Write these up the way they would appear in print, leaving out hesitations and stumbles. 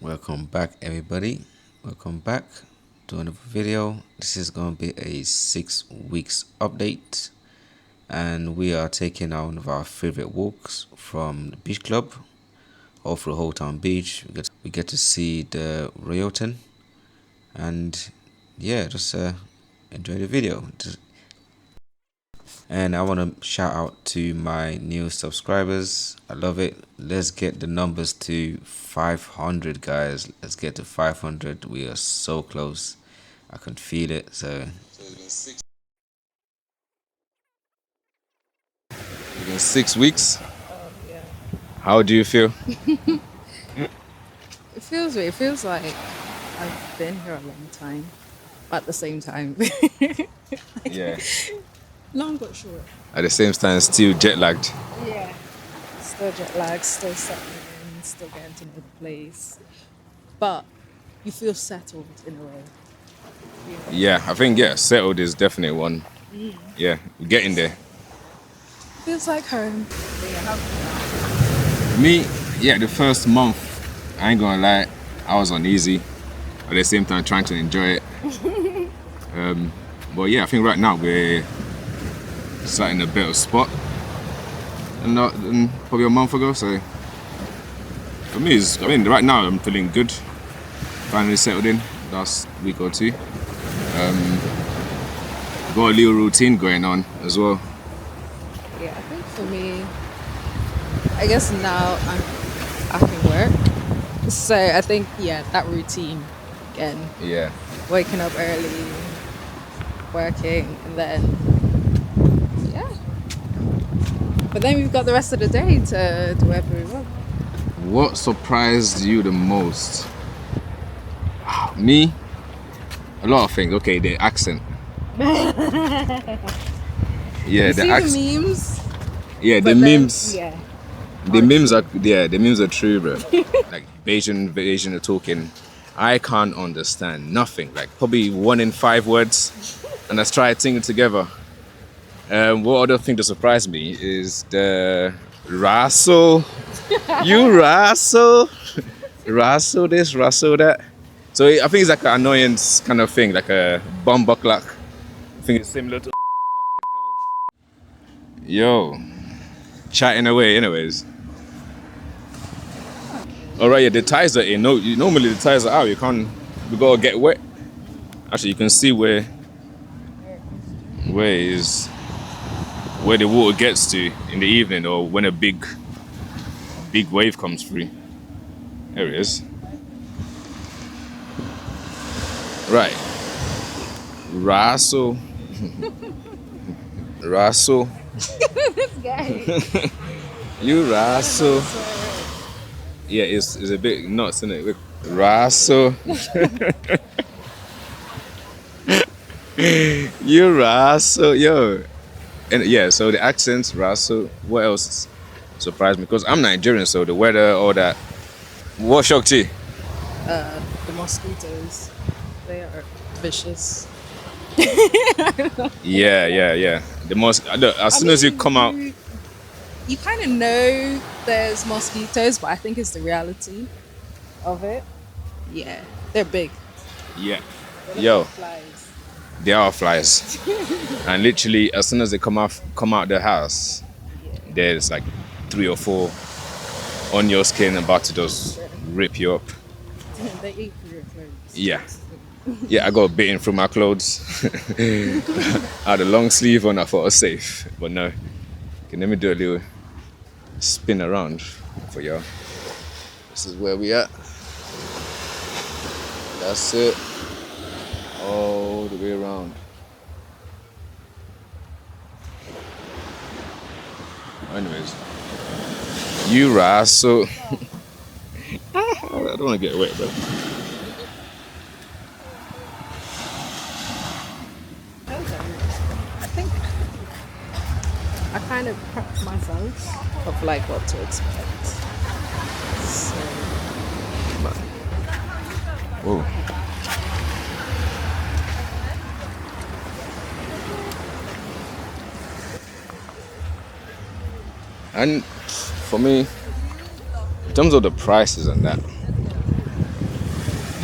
Welcome back, everybody. Welcome back to another video. This is going to be a 6 weeks update, and we are taking out one of our favorite walks from the beach club all through Holetown Beach. We get to see the Relocating, and yeah, just enjoy the video. And I want to shout out to my new subscribers. I love it. Let's get the numbers to 500, guys. Let's get to 500. We are so close. I can feel it. So it's been 6 weeks. Yeah. How do you feel? It feels like I've been here a long time, but at the same time, Yeah. long but short. At the same time, still jet lagged. Yeah. Still jet lag, still settling in, still getting to know the place, but you feel settled in a way. Yeah, I think settled is definitely one. Yeah, we're getting there. Feels like home. Me, the first month, I ain't gonna lie, I was uneasy. At the same time, trying to enjoy it. But yeah, I think right now we're sat in a better spot than probably a month ago. So for me, right now I'm feeling good. Finally settled in last week or two. Got a little routine going on as well. Yeah, I think for me, I guess now I can work. So I think that routine again. Yeah. Waking up early, working, and then but then we've got the rest of the day to do whatever we want. What surprised you the most? Me? A lot of things. Okay, the accent. Yeah, the accent. The memes. Yeah, the But then- memes. Yeah. The memes are true, bro. Like Bayesian are talking. I can't understand nothing. Like probably 1 in 5 words, and let's try to it together. What other thing that surprised me is the rasso. You rasso, rasso this, rasso that. So I think it's like an annoyance kind of thing, like a bumbuckluck. I think it's similar to. Yo, chatting away, anyways. All right, the tires are in. No, normally the tires are out. You can't. We gotta get wet. Actually, you can see where the water gets to in the evening, or when a big wave comes through. There it is. Right. Rasso. Rasso. This guy. You rasso. Yeah, it's a bit nuts, isn't it? Rasso. You rasso, yo. And yeah, so the accents, rasso. What else surprised me? Because I'm Nigerian, so the weather, all that. What shocked you? The mosquitoes. They are vicious. Yeah. As soon as you come out. You kind of know there's mosquitoes, but I think it's the reality of it. Yeah, they're big. Yeah. They're Yo. like flies. They are flies. And literally, as soon as they come out the house, there's like 3 or 4 on your skin about to just rip you up. They eat through your clothes. Yeah. Yeah, I got bitten through my clothes. I had a long sleeve on, I thought I was safe. But no. Okay, let me do a little spin around for y'all. This is where we at. That's it. All the way around. Anyways. You rasso. I don't want to get wet, bro. I think I kind of prepped myself of like what to expect. So, Whoa. And for me, in terms of the prices and that,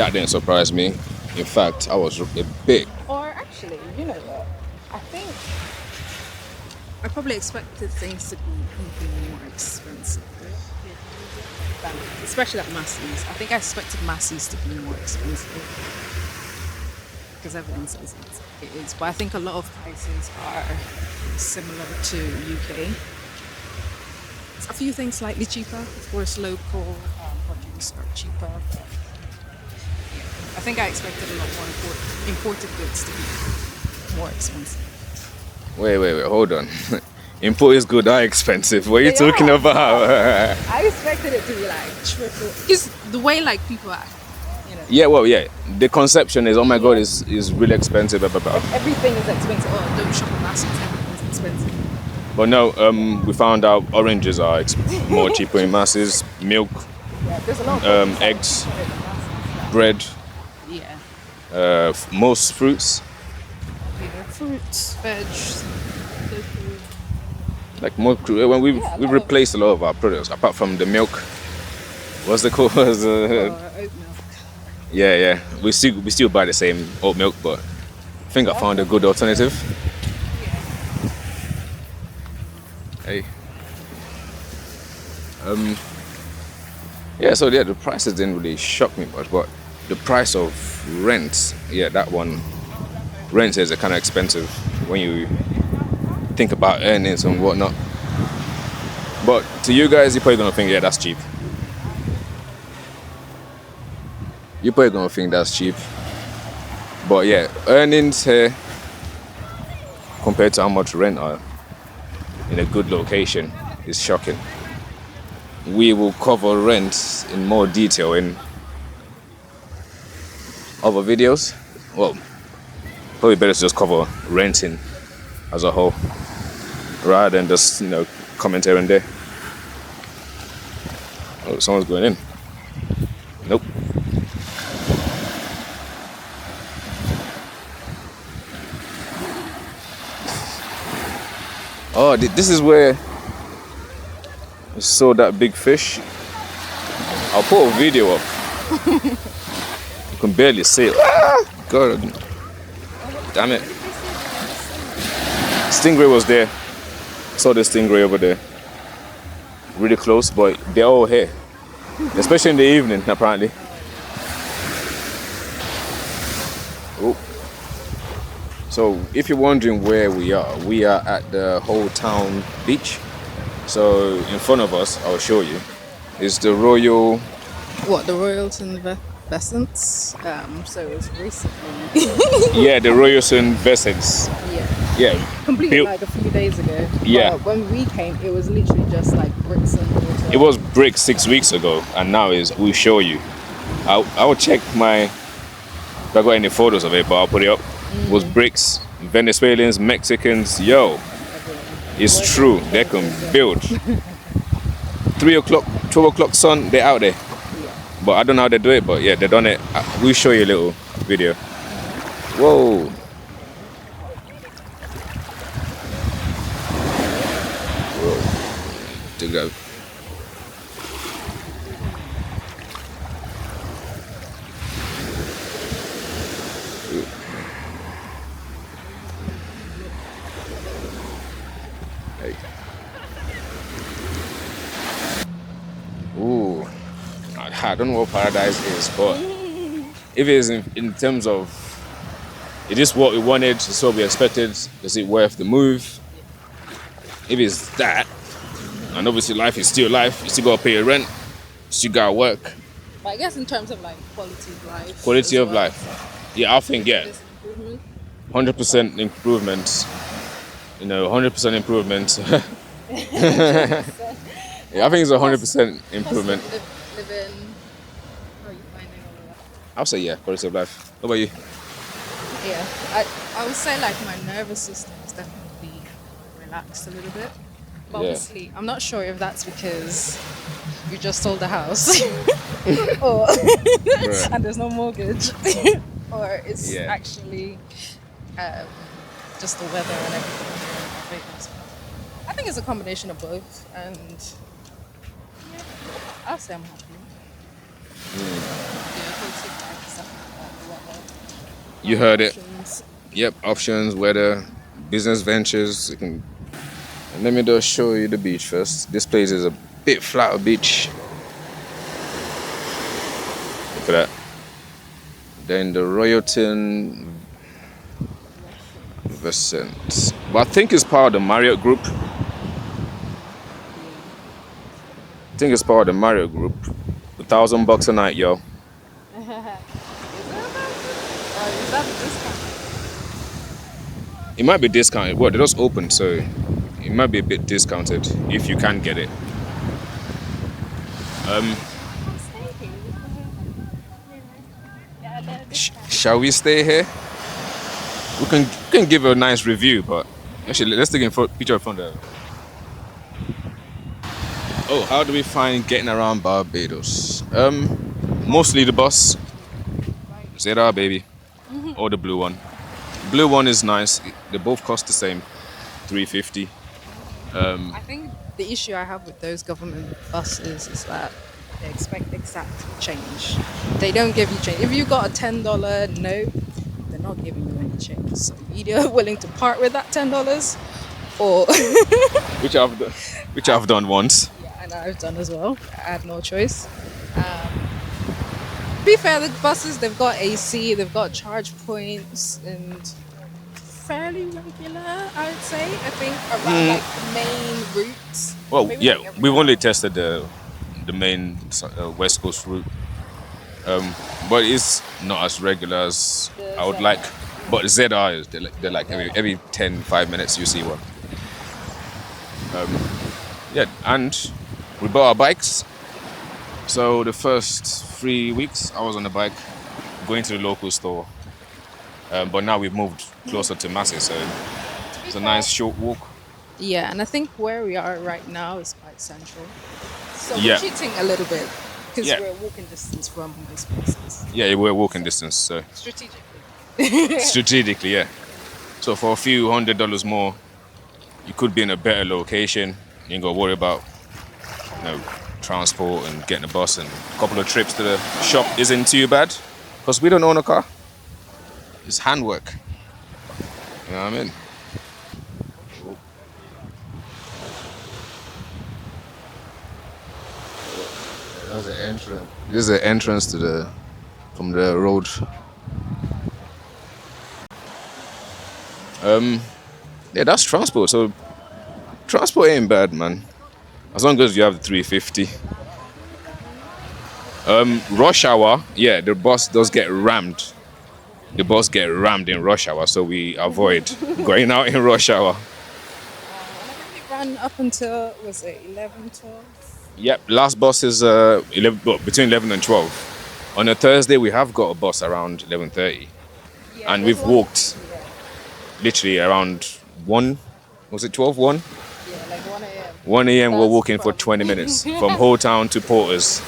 That didn't surprise me. In fact, I was a bit. Or actually, you know what? I think I probably expected things to be more expensive. Especially at Massey's. I think I expected Massey's to be more expensive because everyone says it is. But I think a lot of prices are similar to UK. A few things slightly cheaper. Of course, local produce are cheaper. But I think I expected a lot more imported goods to be more expensive. Wait, hold on. Import is good, are expensive. What are you They talking are. about? I expected it to be like triple. Because the way like people are, you know. Yeah, well, yeah. The conception is, oh my god, is really expensive. Blah, blah, blah. Everything is expensive. Oh, don't shop at Massey's. Everything's expensive. But no, we found out oranges are more cheaper in Masses. Milk, Yeah, there's a lot of eggs, bread, Yeah. most fruits. Yeah, fruits, veg, tofu. Like more, when we've Yeah, a we've lot of- replaced a lot of our products apart from the milk. What's the called? Or oat milk. Yeah. We still buy the same oat milk, but I think I found a good alternative. Hey. Yeah, so yeah, the prices didn't really shock me much, but the price of rent, yeah, that one, rent is kind of expensive when you think about earnings and whatnot. But to you guys, you're probably gonna think, yeah, that's cheap. You're probably gonna think that's cheap. But yeah, earnings here compared to how much rent are in a good location is shocking. We will cover rent in more detail in other videos. Well, probably better to just cover renting as a whole rather than just, comment here and there. Oh, someone's going in. Nope. Oh, this is where I saw that big fish. I'll put a video up. You can barely see it. Ah, God. Damn it. Stingray was there. Saw the stingray over there. Really close, but they're all here. Especially in the evening, apparently. Oh. So, if you're wondering where we are at the Holetown beach. So, in front of us, I'll show you, is the Royal... What, the Royalton Vescents? So it was recently. Yeah, the Royalton Vescents. Yeah. Yeah. Completed Built- like a few days ago. Yeah. But when we came, it was literally just like bricks and water. It was brick 6 weeks ago, and now we'll show you. I'll check if I got any photos of it, but I'll put it up. It was bricks, Venezuelans, Mexicans, yo. It's true, they can build. 3 o'clock, 12 o'clock sun, they're out there. But I don't know how they do it, but yeah, they done it. We'll show you a little video. Whoa. Whoa. To go. Hey. Ooh. I don't know what paradise is, but if it is in terms of, it is what we wanted, it's what we expected, is it worth the move? If it's that, and obviously life is still life, you still gotta pay your rent, you still gotta work. But I guess in terms of like quality of life. Quality as of well, life. Yeah, I think, yeah, there's improvement. 100% improvement. 100% improvement. Yeah, I think it's 100% improvement. Cost of living. How are you finding all of that? I'll say yeah, quality of life. What about you? Yeah, I would say like my nervous system is definitely relaxed a little bit. But Yeah. obviously, I'm not sure if that's because you just sold the house or and there's no mortgage or it's Yeah. actually just the weather and everything here in Barbados. I think it's a combination of both, and yeah, I'll say I'm happy. Yeah, quality of life is You heard it. Options. Yep, options, weather, business ventures. You can. And let me just show you the beach first. This place is a bit flatter beach. Look at that. Then the Royalton Vicent. But I think it's part of the Marriott group. I think it's part of the Marriott group. $1,000 a night, yo. Is that a discount? It might be discounted. Well, they just opened, so it might be a bit discounted if you can get it. Shall we stay here? We can give a nice review, but actually, let's take a picture from the. Oh, how do we find getting around Barbados? Mostly the bus. ZR baby, or the blue one. Blue one is nice. They both cost the same, $350. I think the issue I have with those government buses is that they expect exact change. They don't give you change. If you got a $10 note, they're not giving you any change. So either willing to part with that $10 or Which I've done once. yeah, and I've done as well. I had no choice. To be fair, the buses they've got AC, they've got charge points, and fairly regular. I would say. I think around like the main routes. Well, Maybe yeah, not every we've only route. tested the main West Coast route, but it's not as regular as The I would ZR. like. But ZR is they're like every 5 minutes you see one. Yeah, and we bought our bikes. So the first 3 weeks I was on the bike, going to the local store. But now we've moved closer to Massey, so it's a nice short walk. Yeah, and I think where we are right now is quite central. So Yeah. we're cheating a little bit because Yeah. we're walking distance from most places. Yeah, we're walking distance, so Strategically. strategically, yeah. So for a few $100 more, you could be in a better location. You ain't got to worry about, transport and getting a bus, and a couple of trips to the shop isn't too bad, because we don't own a car. It's handwork. You know what I mean? That's the entrance. This is the entrance to from the road. Yeah, that's transport. So transport ain't bad, man. As long as you have the 350. Rush hour, yeah, the bus does get rammed. The bus get rammed in rush hour, so we avoid going out in rush hour. And I think we ran up until, was it 11, 12? Yep, last bus is 11, well, between 11 and 12. On a Thursday, we have got a bus around 11:30, Yeah, and there's we've one- walked literally around 1. Was it 12? 1? Yeah, like 1 a.m. 1 a.m. we're That's walking for fun. 20 minutes from Holetown to Porters.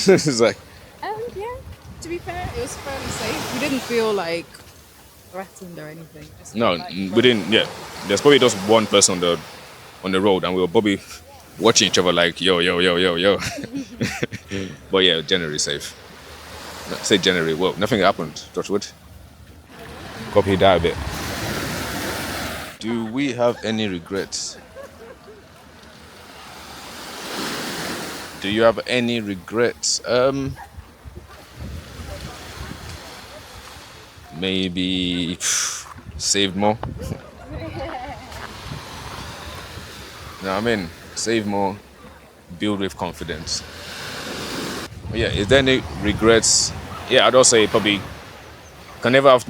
It's like, And yeah, to be fair, it was fairly safe. We didn't feel like threatened or anything. Just no, like, we didn't. Yeah, there's probably just one person on the road, and we were probably watching each other like yo yo yo yo yo. But yeah, generally safe. No, say generally. Well, nothing happened. Touch wood. Copy that a bit. Do we have any regrets? Do you have any regrets? Maybe saved more. You know what I mean? Save more, build with confidence. But yeah, is there any regrets? Yeah, I'd also say probably can never have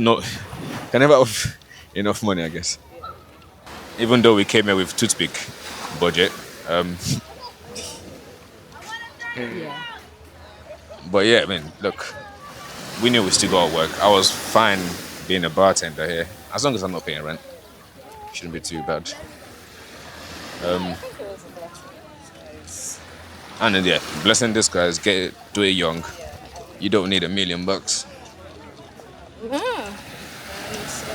enough money, I guess. Even though we came here with toothpick budget. Yeah. But yeah, I mean, look, we knew we still got work. I was fine being a bartender here, as long as I'm not paying rent. Shouldn't be too bad. I think it was a blessing. Guys. And then, yeah, blessing this guys, do it young. You don't need $1 million. And it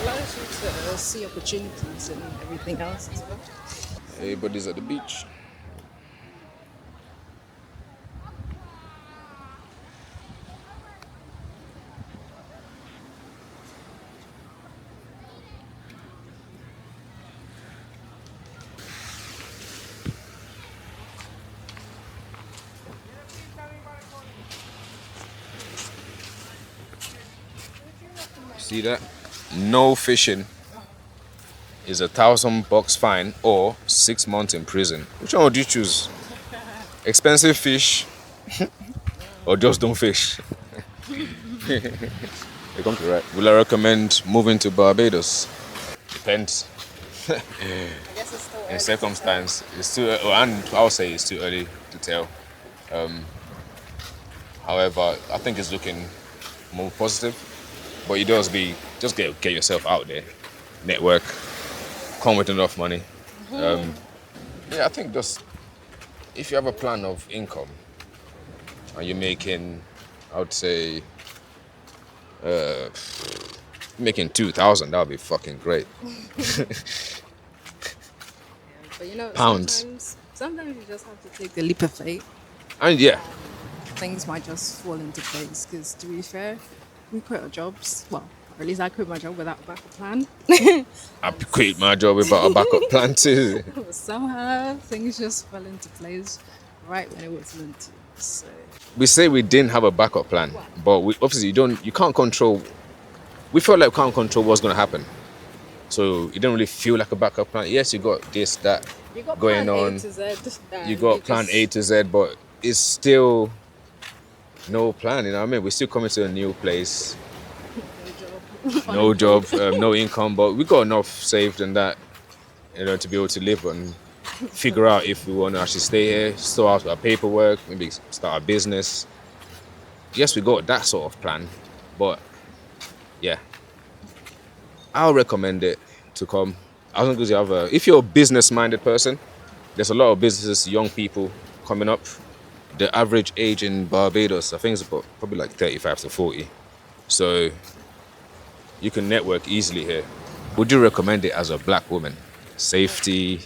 allows you to see opportunities and everything else as well. Everybody's at the beach. See that? No fishing is $1,000 fine or 6 months in prison. Which one would you choose? Expensive fish or just don't fish? You come to right. Will I recommend moving to Barbados? Depends. I guess it's still In early. circumstance, it's too, and I'll say it's too early to tell. However, I think it's looking more positive. But you just get yourself out there, network, come with enough money. Yeah, I think just if you have a plan of income and you're making, I would say, making 2,000, that would be fucking great. But you know, Pounds. sometimes you just have to take the leap of faith. And yeah, Things might just fall into place. Because to be fair, we quit our jobs. Well, or at least I quit my job without a backup plan. I quit my job without a backup plan too. But somehow things just fell into place right when it was meant to. So We say we didn't have a backup plan, but obviously you can't control. We felt like we can't control what's going to happen. So it didn't really feel like a backup plan. Yes, you got this, that you got going plan on. A to Z. You got plan A to Z, but it's still no plan. You know what I mean? We're still coming to a new place, no job, no income, but we got enough saved and that, to be able to live and figure out if we want to actually stay here, sort out our paperwork, maybe start a business. Yes, we got that sort of plan, but yeah, I'll recommend it to come. As long as you have if you're a business-minded person, there's a lot of businesses, young people coming up. The average age in Barbados, I think, is about probably like 35 to 40. So you can network easily here. Would you recommend it as a black woman? Safety,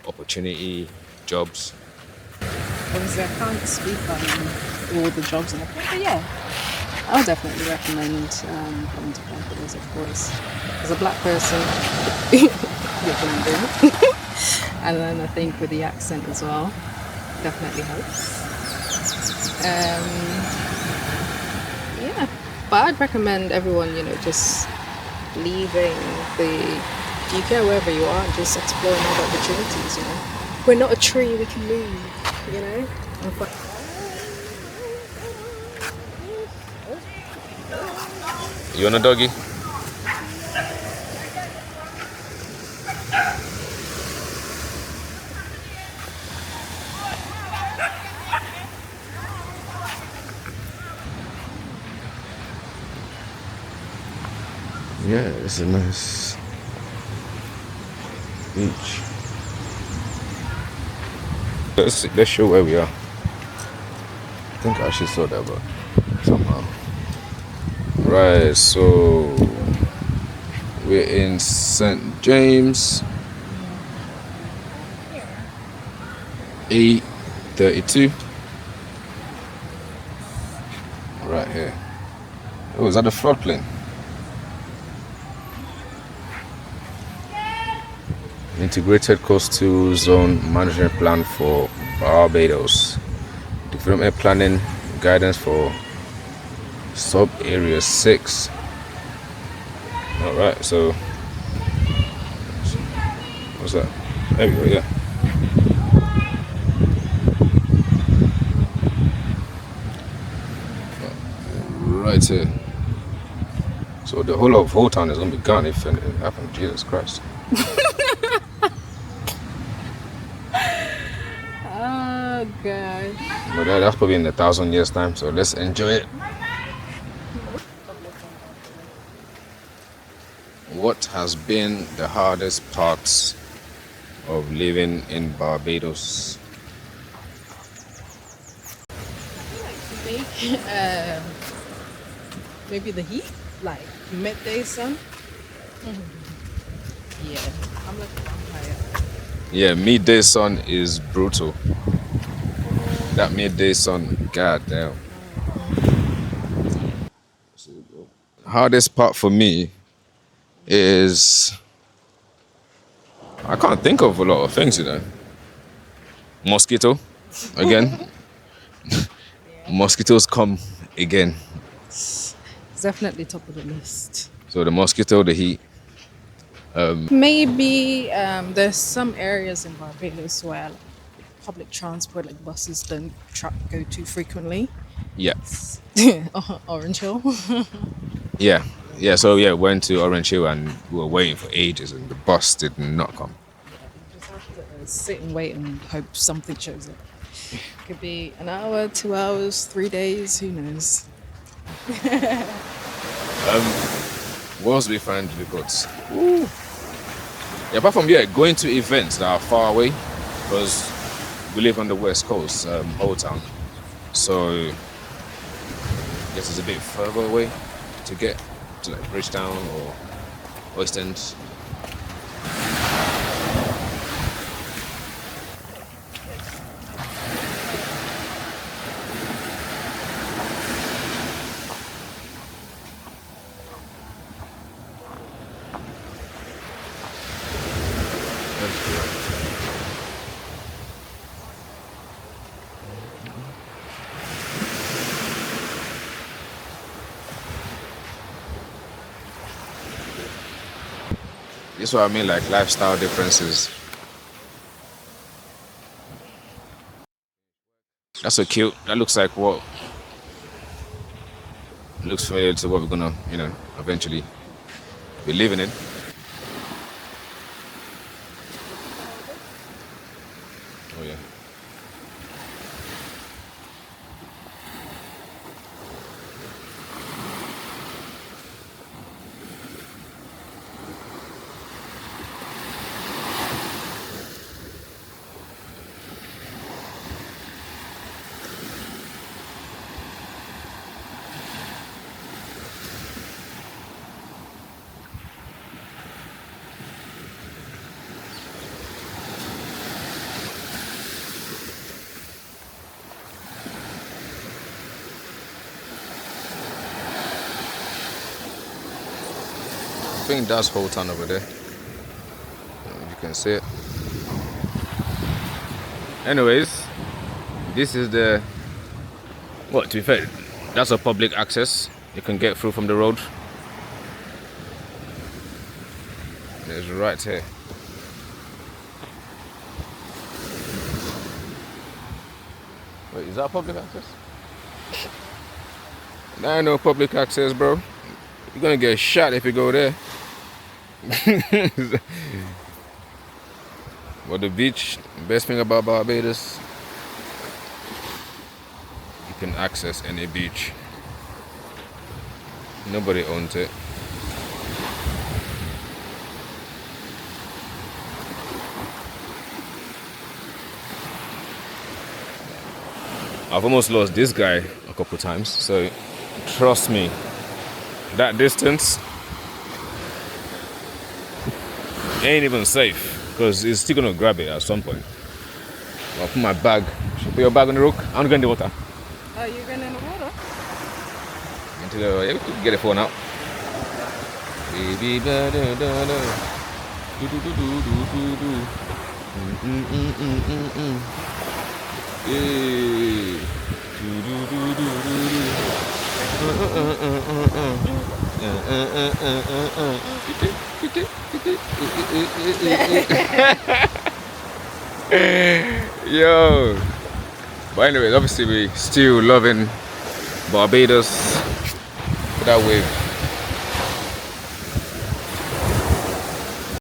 opportunity, jobs? Obviously, I can't speak on all the jobs and everything, but yeah, I would definitely recommend coming to Barbados, of course. As a black person, you're blending. And then I think with the accent as well, definitely helps. Yeah, but I'd recommend everyone, just leaving the UK or wherever you are and just exploring other opportunities, We're not a tree, we can move, And You want a doggy? Yeah, it's a nice beach. Let's show where we are. I think I actually saw that, but somehow. Right, so we're in St. James. 8:32. Right here. Oh, is that the floodplain? Integrated Coastal Zone Management Plan for Barbados. Development Planning Guidance for Sub-Area 6. Alright, so what's that? There we go, yeah. Right here. So the whole of Holetown is gonna be gone if anything happens. Jesus Christ. oh god. But that's probably in 1,000 years time, so let's enjoy it. What has been the hardest parts of living in Barbados? Maybe the heat, like midday sun. Yeah, I'm like a vampire. Yeah, midday sun is brutal. That midday sun, goddamn. Hardest part for me is I can't think of a lot of things, Mosquito, again. Mosquitoes come again. It's definitely top of the list. So the mosquito, the heat. Maybe there's some areas in Barbados where like, public transport, like buses, don't go too frequently. Yeah, Orange Hill. yeah, yeah. So yeah, went to Orange Hill and we were waiting for ages, and the bus did not come. Just have to sit and wait and hope something shows up. Could be an hour, 2 hours, 3 days, who knows? What else do we find difficult? Yeah, apart from going to events that are far away, because we live on the west coast, Holetown. So I guess it's a bit further away to get to like Bridgetown or West End. This is what I mean, like lifestyle differences. That's so cute. That looks like what looks familiar to what we're gonna, eventually be living in. Oh yeah. I think that's Holetown over there. You can see it. Anyways, this is the to be fair, that's a public access. You can get through from the road. It's right here. Wait, is that public access? Nah, no public access, bro. You're gonna get shot if you go there. But the beach, best thing about Barbados, you can access any beach. Nobody owns it. I've almost lost this guy a couple times, so trust me, that distance ain't even safe because it's still gonna grab it at some point. I'll put my bag. Should I put your bag on the rock? I'm going in the water. Are you going in the water? Yeah, we can get the phone out. Baby, da da da da. Do do do do do do. Yeah. Do do do do do. Yo. But anyways, obviously we still loving Barbados. That wave.